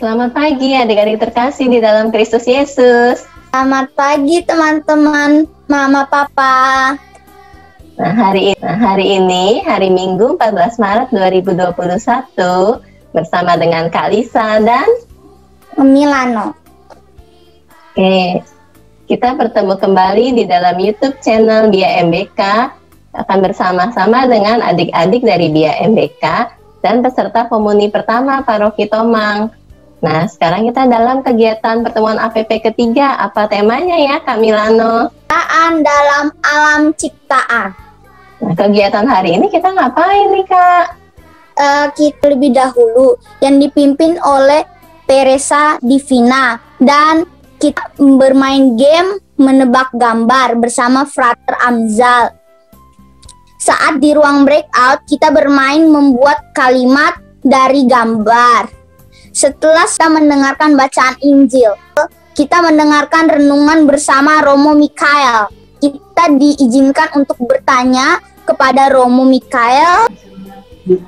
Selamat pagi adik-adik terkasih di dalam Kristus Yesus. Selamat pagi teman-teman, Mama, Papa. Hari ini, hari Minggu 14 Maret 2021, bersama dengan Kak Lisa dan Milano. Oke, kita bertemu kembali di dalam YouTube channel BIA MBK, akan bersama-sama dengan adik-adik dari BIA MBK dan peserta komuni pertama Paroki Tomang. Nah, sekarang kita dalam kegiatan pertemuan APP ketiga. Apa temanya ya, Kak Milano? Ciptaan dalam alam ciptaan. Nah, kegiatan hari ini kita ngapain nih, Kak? Kita lebih dahulu yang dipimpin oleh Teresa Divina. Dan kita bermain game menebak gambar bersama Frater Amzal. Saat di ruang breakout, kita bermain membuat kalimat dari gambar. Setelah kita mendengarkan bacaan Injil, kita mendengarkan renungan bersama Romo Mikael. Kita diizinkan untuk bertanya kepada Romo Mikael.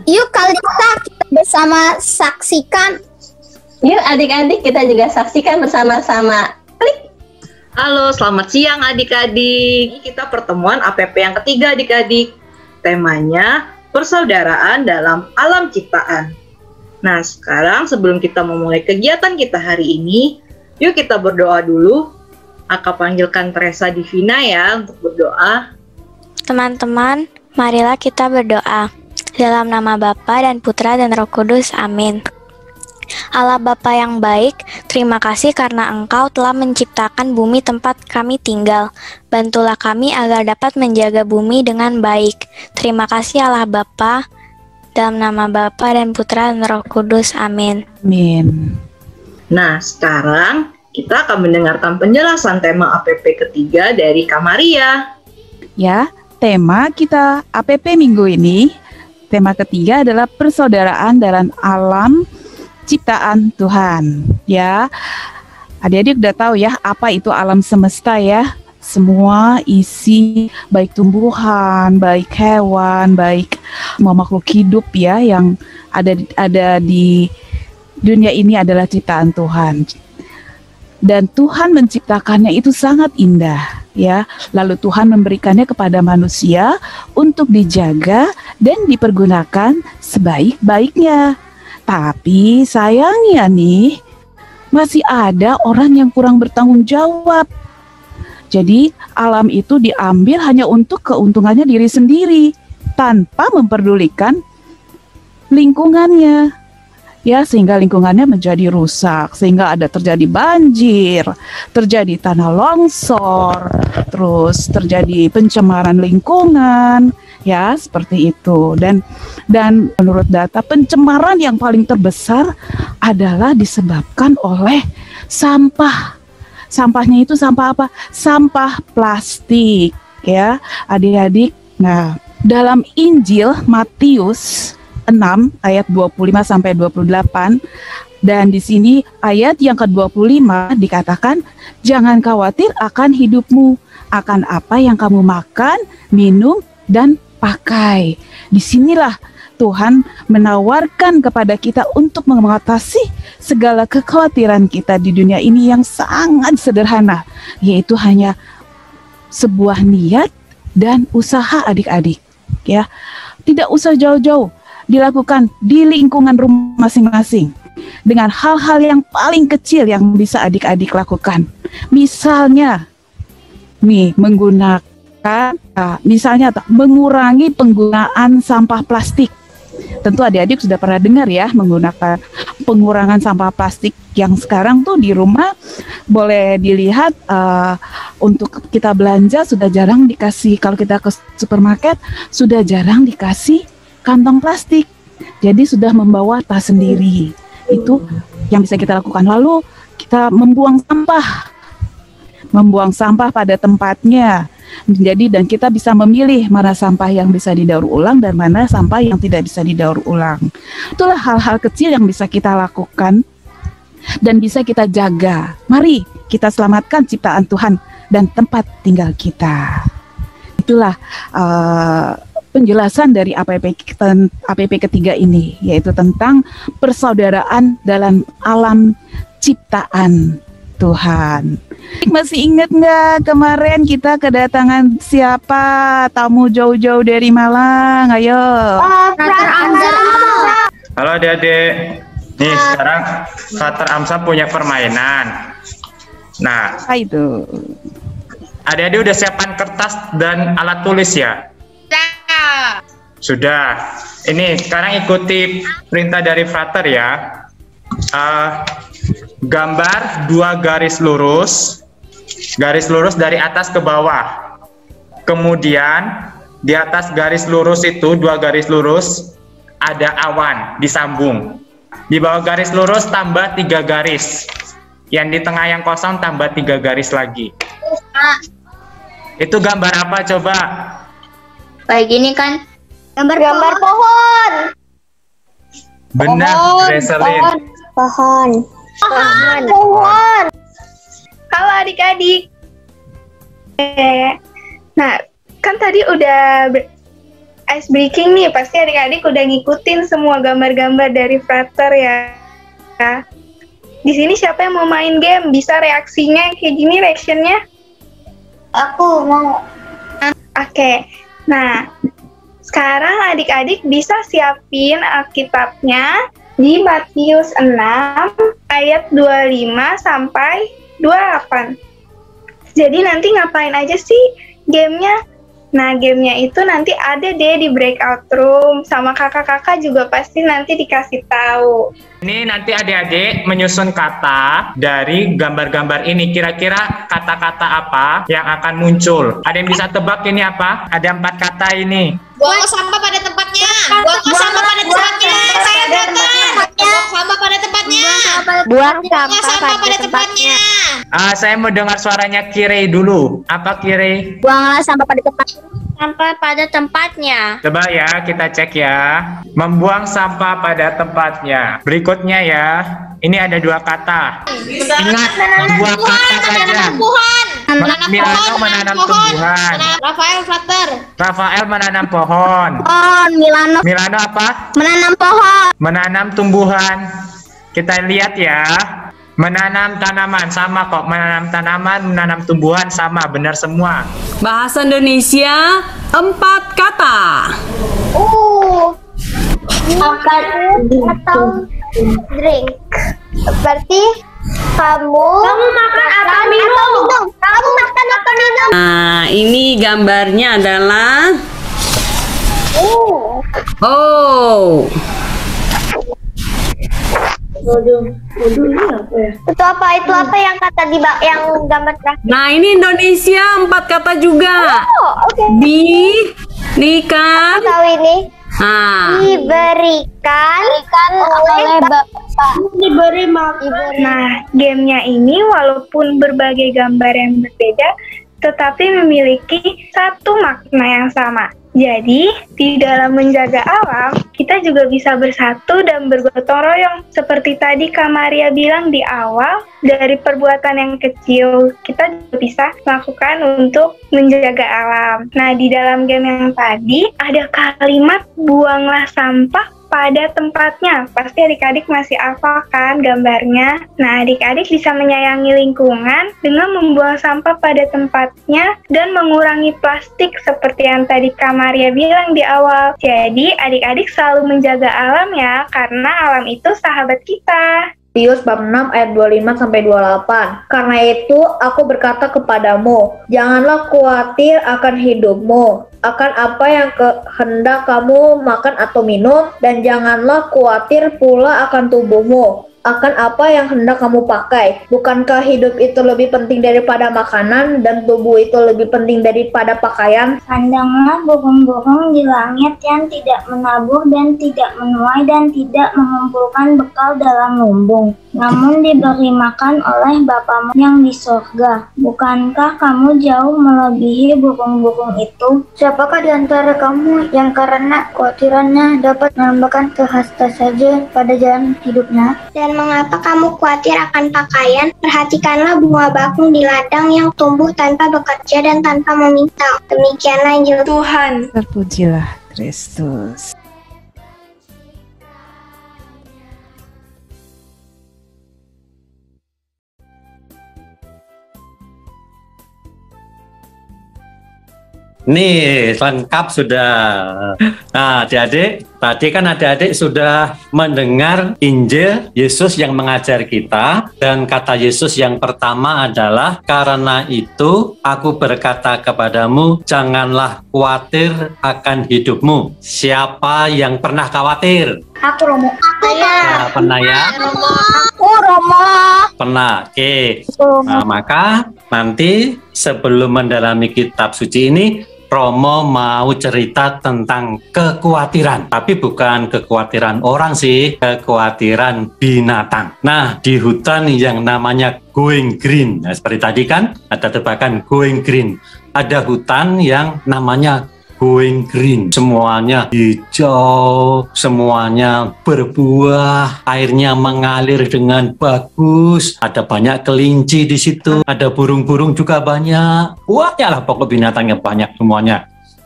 Yuk kali kita bersama saksikan. Yuk adik-adik kita juga saksikan bersama-sama. Klik. Halo, selamat siang adik-adik. Kita pertemuan APP yang ketiga adik-adik. Temanya persaudaraan dalam alam ciptaan. Nah, sekarang sebelum kita memulai kegiatan kita hari ini, yuk kita berdoa dulu. Aku panggilkan Teresa Divina ya untuk berdoa. Teman-teman, marilah kita berdoa. Dalam nama Bapa dan Putra dan Roh Kudus, amin. Allah Bapa yang baik, terima kasih karena Engkau telah menciptakan bumi tempat kami tinggal. Bantulah kami agar dapat menjaga bumi dengan baik. Terima kasih Allah Bapa. Dalam nama Bapa dan Putra dan Roh Kudus, amin. Amin. Nah, sekarang kita akan mendengarkan penjelasan tema APP ketiga dari Kak Maria. Ya, tema kita APP minggu ini, tema ketiga adalah persaudaraan dalam alam ciptaan Tuhan. Ya, adik-adik udah tahu ya apa itu alam semesta ya. Semua isi baik tumbuhan, baik hewan, baik semua makhluk hidup ya yang ada di dunia ini adalah ciptaan Tuhan. Dan Tuhan menciptakannya itu sangat indah ya. Lalu Tuhan memberikannya kepada manusia untuk dijaga dan dipergunakan sebaik-baiknya. Tapi sayangnya nih masih ada orang yang kurang bertanggung jawab. Jadi alam itu diambil hanya untuk keuntungannya diri sendiri tanpa memperdulikan lingkungannya. Ya, sehingga lingkungannya menjadi rusak, sehingga ada terjadi banjir, terjadi tanah longsor, terus terjadi pencemaran lingkungan, ya, seperti itu. Dan menurut data pencemaran yang paling terbesar adalah disebabkan oleh sampah. Sampahnya itu sampah apa? Sampah plastik, ya, adik-adik. Nah, dalam Injil Matius 6 ayat 25 sampai 28 dan di sini ayat yang ke-25 dikatakan, jangan khawatir akan hidupmu, akan apa yang kamu makan, minum dan pakai. Disinilah Tuhan menawarkan kepada kita untuk mengatasi segala kekhawatiran kita di dunia ini yang sangat sederhana, yaitu hanya sebuah niat dan usaha adik-adik. Ya, tidak usah jauh-jauh, dilakukan di lingkungan rumah masing-masing dengan hal-hal yang paling kecil yang bisa adik-adik lakukan. Misalnya, mengurangi penggunaan sampah plastik. Tentu adik-adik sudah pernah dengar ya menggunakan pengurangan sampah plastik yang sekarang tuh di rumah boleh dilihat untuk kita belanja sudah jarang dikasih, kalau kita ke supermarket sudah jarang dikasih kantong plastik. Jadi sudah membawa tas sendiri. Itu yang bisa kita lakukan. Lalu kita membuang sampah pada tempatnya. Jadi dan kita bisa memilih mana sampah yang bisa didaur ulang dan mana sampah yang tidak bisa didaur ulang. Itulah hal-hal kecil yang bisa kita lakukan dan bisa kita jaga. Mari kita selamatkan ciptaan Tuhan dan tempat tinggal kita. Itulah penjelasan dari APP ketiga ini, yaitu tentang persaudaraan dalam alam ciptaan Tuhan. Masih ingat nggak kemarin kita kedatangan siapa tamu jauh-jauh dari Malang? Ayo. Halo adik-adik. Nih sekarang Frater Amsa punya permainan. Nah, Apa itu? adik-adik udah siapkan kertas dan alat tulis ya? Sudah. Ini sekarang ikuti perintah dari Frater ya. Gambar 2 garis lurus dari atas ke bawah. Kemudian di atas garis lurus itu 2 garis lurus ada awan disambung. Di bawah garis lurus tambah 3 garis. Yang di tengah yang kosong tambah 3 garis lagi. Itu gambar apa coba? Kayak gini kan? Gambar pohon. Benar, Reselin. Pohon. Halo adik-adik. Nah, kan tadi udah ice breaking nih. Pasti adik-adik udah ngikutin semua gambar-gambar dari Frater ya. Di sini siapa yang mau main game? Bisa reaksinya kayak gini, reactionnya? Aku mau. Oke. Nah, sekarang adik-adik bisa siapin Alkitabnya di Matius 6 ayat 25 sampai 28. Jadi nanti ngapain aja sih gamenya? Nah, gamenya itu nanti ada deh di breakout room, sama kakak-kakak juga pasti nanti dikasih tahu. Ini nanti adik-adik menyusun kata dari gambar-gambar ini. Kira-kira kata-kata apa yang akan muncul? Ada yang bisa tebak ini apa? Ada 4 kata ini. Buang sampah pada tempatnya. Buang sampah pada tempatnya. Saya dapat. Buang sampah pada tempatnya. Buang sampah pada tempatnya. Saya mau dengar suaranya Kirei dulu. Apa Kirei? Buanglah sampah pada tempatnya. Sampah pada tempatnya. Coba ya, kita cek ya. Membuang sampah pada tempatnya. Berikutnya ya. Ini ada 2 kata. Ingat, 2 kata saja. Milano menanam tumbuhan. Rafael Frater. Rafael menanam pohon. Milano apa? Menanam pohon. Menanam tumbuhan. Kita lihat ya. Menanam tanaman sama kok. Menanam tanaman, menanam tumbuhan sama, benar semua. Bahasa Indonesia 4 kata. Makan atau drink. Berarti kamu makan atau minum. Kamu makan atau minum. Nah, ini gambarnya adalah Oh. Itu apa? Itu apa yang kata di yang gambar terakhir? Nah, ini Indonesia 4 kata juga. Oke. Diberikan. Tahu ini? Diberikan oleh Bapak. diberi makan. Nah, gamenya ini walaupun berbagai gambar yang berbeda, tetapi memiliki satu makna yang sama. Jadi, di dalam menjaga alam, kita juga bisa bersatu dan bergotong royong. Seperti tadi Kak Maria bilang di awal, dari perbuatan yang kecil, kita juga bisa lakukan untuk menjaga alam. Nah, di dalam game yang tadi, ada kalimat buanglah sampah pada tempatnya. Pasti adik-adik masih hafal kan gambarnya? Nah, adik-adik bisa menyayangi lingkungan dengan membuang sampah pada tempatnya dan mengurangi plastik seperti yang tadi Kak Maria bilang di awal. Jadi, adik-adik selalu menjaga alam ya, karena alam itu sahabat kita. Matius bab 6 ayat 25 sampai 28. Karena itu aku berkata kepadamu, janganlah khawatir akan hidupmu, akan apa yang hendak kamu makan atau minum, dan janganlah khawatir pula akan tubuhmu, akan apa yang hendak kamu pakai. Bukankah hidup itu lebih penting daripada makanan, dan tubuh itu lebih penting daripada pakaian? Pandanglah burung-burung di langit yang tidak menabur dan tidak menuai dan tidak mengumpulkan bekal dalam lumbung, namun diberi makan oleh Bapamu yang di surga. Bukankah kamu jauh melebihi burung-burung itu? Siapakah di antara kamu yang karena kekhawatirannya dapat menambahkan kehasta saja pada jalan hidupnya? Dan mengapa kamu khawatir akan pakaian? Perhatikanlah bunga bakung di ladang yang tumbuh tanpa bekerja dan tanpa meminta. Demikianlah Injil Tuhan. Terpujilah Kristus. Nih, lengkap sudah. Nah, adik-adik, tadi kan adik-adik sudah mendengar Injil Yesus yang mengajar kita, dan kata Yesus yang pertama adalah, karena itu aku berkata kepadamu, janganlah khawatir akan hidupmu. Siapa yang pernah khawatir? Aku Romo. Aku Nah, pernah ya? Aku Romo. Pernah. Oke. Nah, maka nanti sebelum mendalami kitab suci ini, Romo mau cerita tentang kekhawatiran, tapi bukan kekhawatiran orang sih, kekhawatiran binatang. Nah, di hutan yang namanya going green, nah, seperti tadi kan ada tebakan going green, ada hutan yang namanya going green, semuanya hijau, semuanya berbuah, airnya mengalir dengan bagus, ada banyak kelinci di situ, ada burung-burung juga banyak, banyak lah pokok binatangnya banyak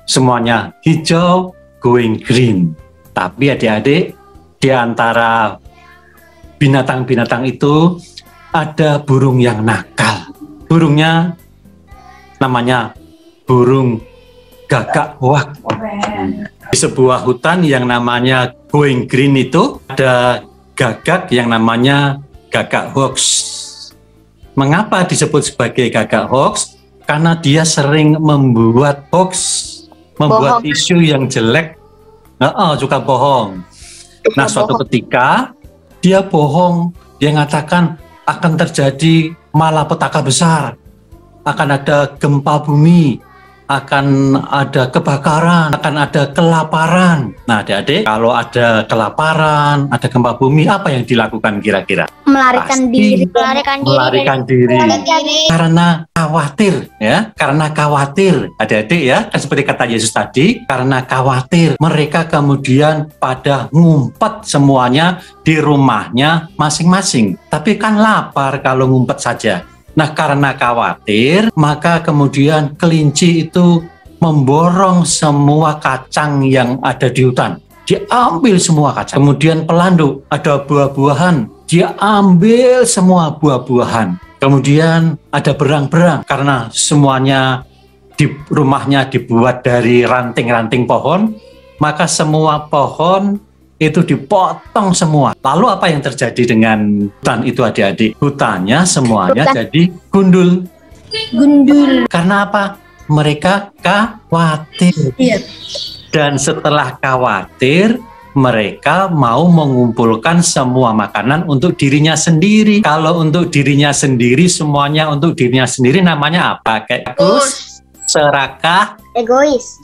semuanya hijau, going green. Tapi adik-adik, di antara binatang-binatang itu ada burung yang nakal. Burungnya namanya burung gagak hoak. Di sebuah hutan yang namanya going green itu ada gagak yang namanya gagak hoax. Mengapa disebut sebagai gagak hoax? Karena dia sering membuat hoax, membuat isu yang jelek, juga bohong. Nah, suatu ketika dia bohong, dia mengatakan akan terjadi malapetaka besar, akan ada gempa bumi, akan ada kebakaran, akan ada kelaparan. Nah, adik-adik, kalau ada kelaparan, ada gempa bumi, apa yang dilakukan kira-kira? Melarikan diri. Melarikan diri. Karena khawatir, ya. Karena khawatir, adik-adik ya, kan seperti kata Yesus tadi, karena khawatir, mereka kemudian pada ngumpet semuanya di rumahnya masing-masing. Tapi kan lapar kalau ngumpet saja. Nah, karena khawatir, maka kemudian kelinci itu memborong semua kacang yang ada di hutan. Dia ambil semua kacang. Kemudian pelanduk, ada buah-buahan, dia ambil semua buah-buahan. Kemudian ada berang-berang, karena semuanya di rumahnya dibuat dari ranting-ranting pohon, maka semua pohon itu dipotong semua. Lalu apa yang terjadi dengan hutan itu, adik-adik? Hutannya semuanya jadi gundul. Karena apa? Mereka khawatir. Dan setelah khawatir, mereka mau mengumpulkan semua makanan untuk dirinya sendiri. Kalau untuk dirinya sendiri, semuanya untuk dirinya sendiri, namanya apa? Kayak serakah, egois.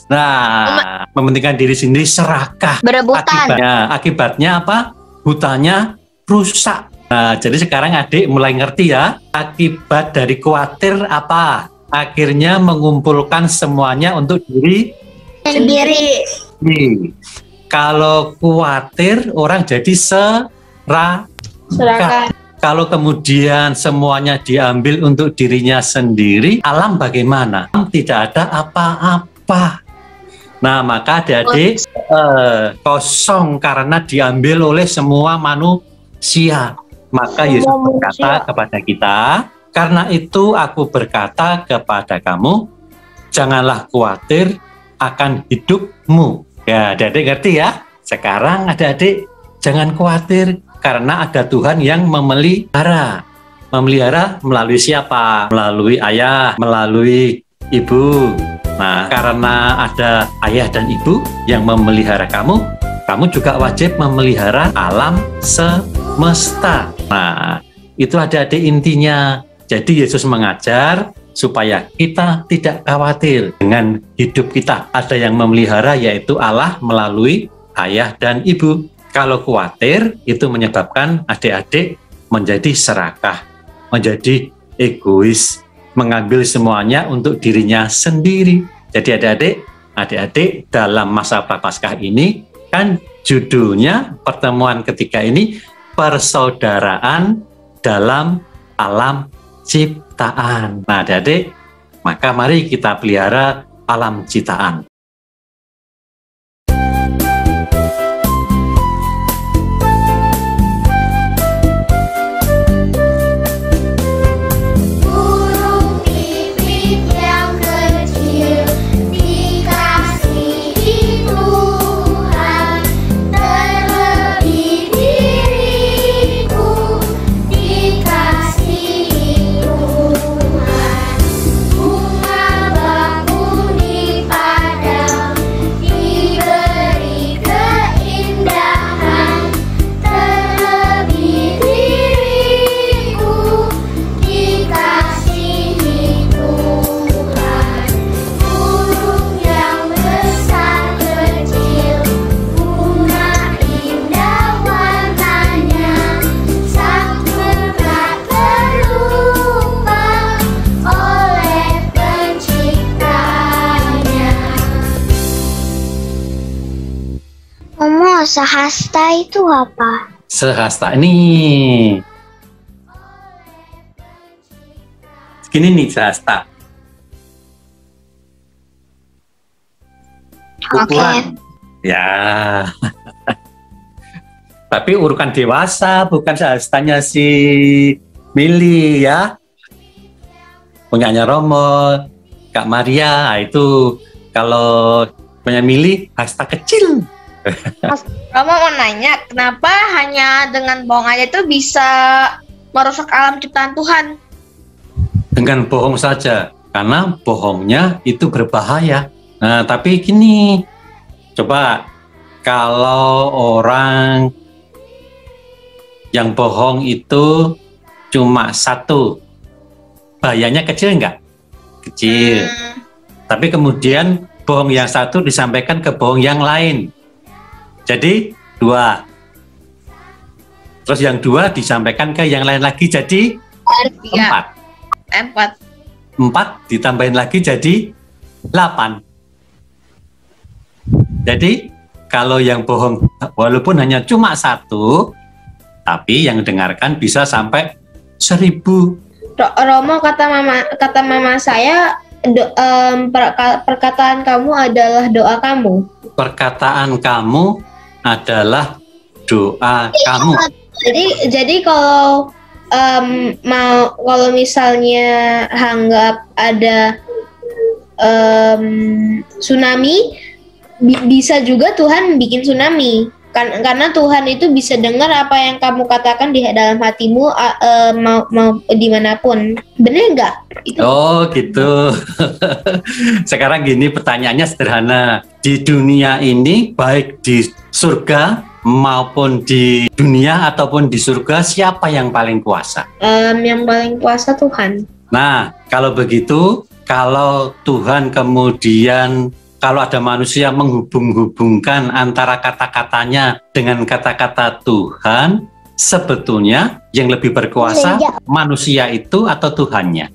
Nah, mementingkan diri sendiri, serakah. Berebutan. Akibatnya apa? Hutannya rusak. Nah, jadi sekarang adik mulai ngerti ya, akibat dari khawatir apa? Akhirnya mengumpulkan semuanya untuk diri sendiri. Kalau khawatir, orang jadi serakah. Kalau kemudian semuanya diambil untuk dirinya sendiri, alam bagaimana? Tidak ada apa-apa. Nah, maka adik-adik kosong karena diambil oleh semua manusia. Maka Yesus berkata kepada kita, karena itu aku berkata kepada kamu, janganlah khawatir akan hidupmu. Ya, adik-adik ngerti ya? Sekarang adik-adik jangan khawatir, karena ada Tuhan yang memelihara. Memelihara melalui siapa? Melalui ayah, melalui ibu. Nah, karena ada ayah dan ibu yang memelihara kamu, kamu juga wajib memelihara alam semesta. Nah, itu adik-adik intinya. Jadi Yesus mengajar supaya kita tidak khawatir dengan hidup kita. Ada yang memelihara, yaitu Allah melalui ayah dan ibu. Kalau khawatir, itu menyebabkan adik-adik menjadi serakah, menjadi egois, mengambil semuanya untuk dirinya sendiri. Jadi adik-adik dalam masa Prapaskah ini, kan judulnya pertemuan ketiga ini, persaudaraan dalam alam ciptaan. Nah, adik-adik, maka mari kita pelihara alam ciptaan. Sehasta itu apa? Sehasta ini. Gini nih sehasta. Ukuran. Ya. Tapi urukan dewasa, bukan sehastanya si Mili ya. Punyanya Romo, Kak Maria, itu kalau punya Mili, hasta kecil. Mas Romo mau nanya, kenapa hanya dengan bohong aja itu bisa merusak alam ciptaan Tuhan? Dengan bohong saja, karena bohongnya itu berbahaya. Nah, tapi gini, coba kalau orang yang bohong itu cuma satu, bahayanya kecil enggak? Kecil. Tapi kemudian bohong yang satu disampaikan ke bohong yang lain. Jadi 2. Terus yang 2 disampaikan ke yang lain lagi jadi 4. 4 ditambahin lagi jadi 8. Jadi kalau yang bohong walaupun hanya cuma 1, tapi yang dengarkan bisa sampai 1000. Romo, kata mama saya, perkataan kamu adalah doa kamu. Perkataan kamu adalah doa kamu. Jadi kalau kalau misalnya anggap ada tsunami, bisa juga Tuhan bikin tsunami. Karena Tuhan itu bisa dengar apa yang kamu katakan di dalam hatimu, mau dimanapun. Bener nggak? Oh gitu. Sekarang gini, pertanyaannya sederhana. Di dunia ini, baik di surga maupun di dunia ataupun di surga, siapa yang paling kuasa? Yang paling kuasa Tuhan. Nah, kalau begitu, kalau Tuhan kemudian kalau ada manusia menghubung-hubungkan antara kata-katanya dengan kata-kata Tuhan, sebetulnya yang lebih berkuasa manusia itu atau Tuhannya?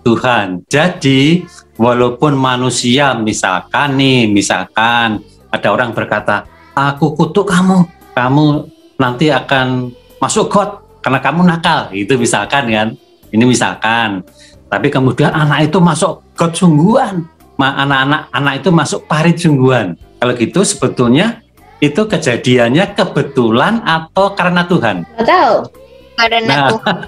Tuhan. Jadi, walaupun manusia misalkan ada orang berkata, aku kutuk kamu nanti akan masuk got karena kamu nakal, itu misalkan kan. Ini misalkan. Tapi kemudian anak itu masuk got sungguhan. Anak itu masuk parit sungguhan. Kalau gitu sebetulnya itu kejadiannya kebetulan atau karena Tuhan? Nggak tahu. Karena Tuhan.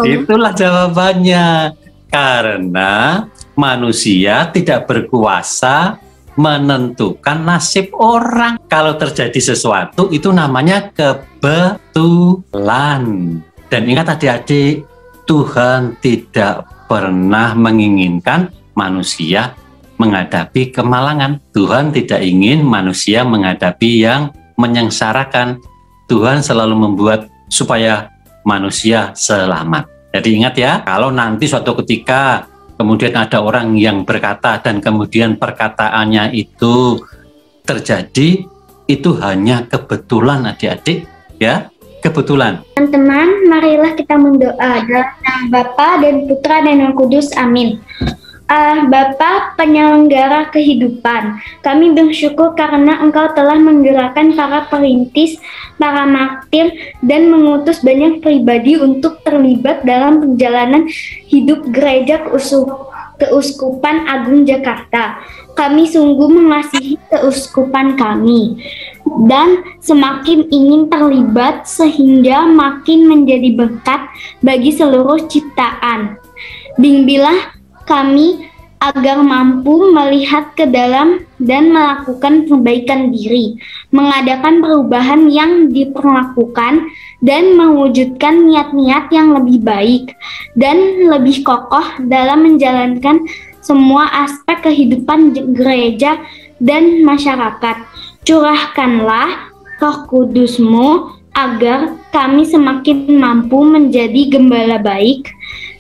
Itulah jawabannya. Karena manusia tidak berkuasa menentukan nasib orang. Kalau terjadi sesuatu itu namanya kebetulan. Dan ingat adik-adik, Tuhan tidak pernah menginginkan manusia menghadapi kemalangan. Tuhan tidak ingin manusia menghadapi yang menyengsarakan. Tuhan selalu membuat supaya manusia selamat. Jadi ingat ya, kalau nanti suatu ketika kemudian ada orang yang berkata dan kemudian perkataannya itu terjadi, itu hanya kebetulan adik-adik ya, kebetulan. Teman-teman, marilah kita mendoa dalam nama Bapa dan Putra dan Roh Kudus. Amin. Bapa penyelenggara kehidupan, kami bersyukur karena Engkau telah menggerakkan para perintis, para martir, dan mengutus banyak pribadi untuk terlibat dalam perjalanan hidup Gereja Keuskupan Agung Jakarta. Kami sungguh mengasihi keuskupan kami dan semakin ingin terlibat sehingga makin menjadi berkat bagi seluruh ciptaan. Bimbinglah kami agar mampu melihat ke dalam dan melakukan perbaikan diri, mengadakan perubahan yang diperlakukan, dan mewujudkan niat-niat yang lebih baik dan lebih kokoh dalam menjalankan semua aspek kehidupan gereja dan masyarakat. Curahkanlah Roh Kudus-Mu agar kami semakin mampu menjadi gembala baik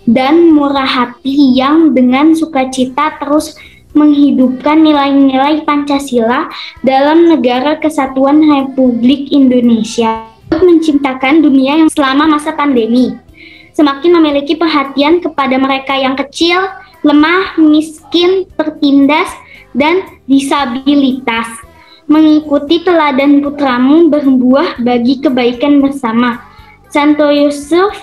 dan murah hati yang dengan sukacita terus menghidupkan nilai-nilai Pancasila dalam Negara Kesatuan Republik Indonesia, untuk mencintakan dunia yang selama masa pandemi, semakin memiliki perhatian kepada mereka yang kecil, lemah, miskin, tertindas, dan disabilitas, mengikuti teladan putramu berbuah bagi kebaikan bersama. Santo Yusuf,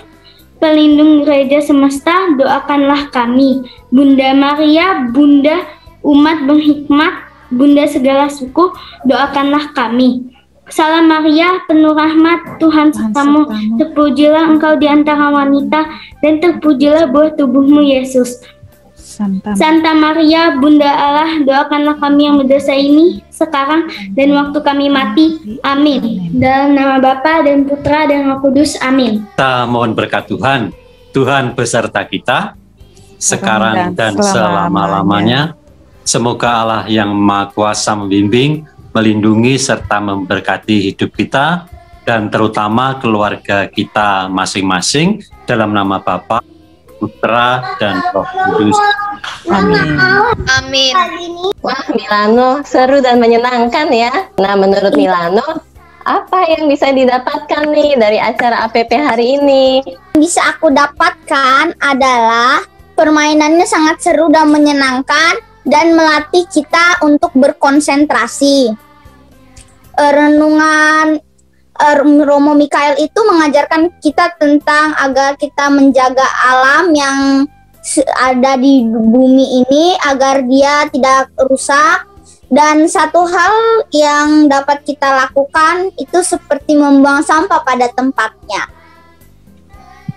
pelindung gereja semesta, doakanlah kami. Bunda Maria, Bunda umat berhikmat, Bunda segala suku, doakanlah kami. Salam Maria, penuh rahmat, Tuhan sertamu, terpujilah engkau di antara wanita, dan terpujilah buah tubuhmu Yesus. Santa Maria, Bunda Allah, doakanlah kami yang berdosa ini, sekarang dan waktu kami mati. Amin. Dalam nama Bapa dan Putra dan Roh Kudus. Amin. Kita mohon berkat Tuhan. Tuhan beserta kita, sekarang dan selama-lamanya. Semoga Allah yang Maha Kuasa membimbing, melindungi, serta memberkati hidup kita, dan terutama keluarga kita masing-masing, dalam nama Bapa, Putra, dan Roh Kudus. Amin. Amin. Wah, Milano seru dan menyenangkan ya. Nah, menurut Milano, apa yang bisa didapatkan nih dari acara APP hari ini? Bisa aku dapatkan adalah permainannya sangat seru dan menyenangkan dan melatih kita untuk berkonsentrasi. Renungan Romo Mikael itu mengajarkan kita tentang agar kita menjaga alam yang ada di bumi ini agar dia tidak rusak. Dan satu hal yang dapat kita lakukan itu seperti membuang sampah pada tempatnya.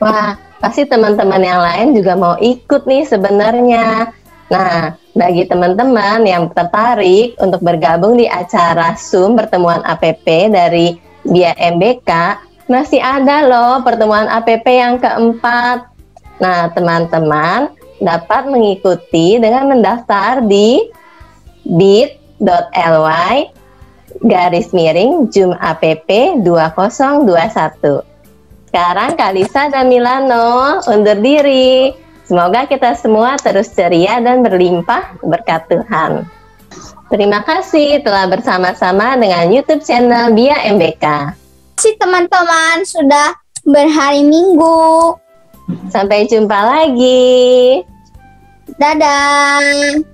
Wah, pasti teman-teman yang lain juga mau ikut nih sebenarnya. Nah, bagi teman-teman yang tertarik untuk bergabung di acara Zoom pertemuan APP dari BIA MBK, masih ada loh pertemuan APP yang keempat. Nah, teman-teman dapat mengikuti dengan mendaftar di bit.ly/Zoom APP 2021. Sekarang Kalisa dan Milano undur diri. Semoga kita semua terus ceria dan berlimpah berkat Tuhan. Terima kasih telah bersama-sama dengan YouTube channel BIA MBK. Terima kasih teman-teman sudah berhari Minggu. Sampai jumpa lagi. Dadah.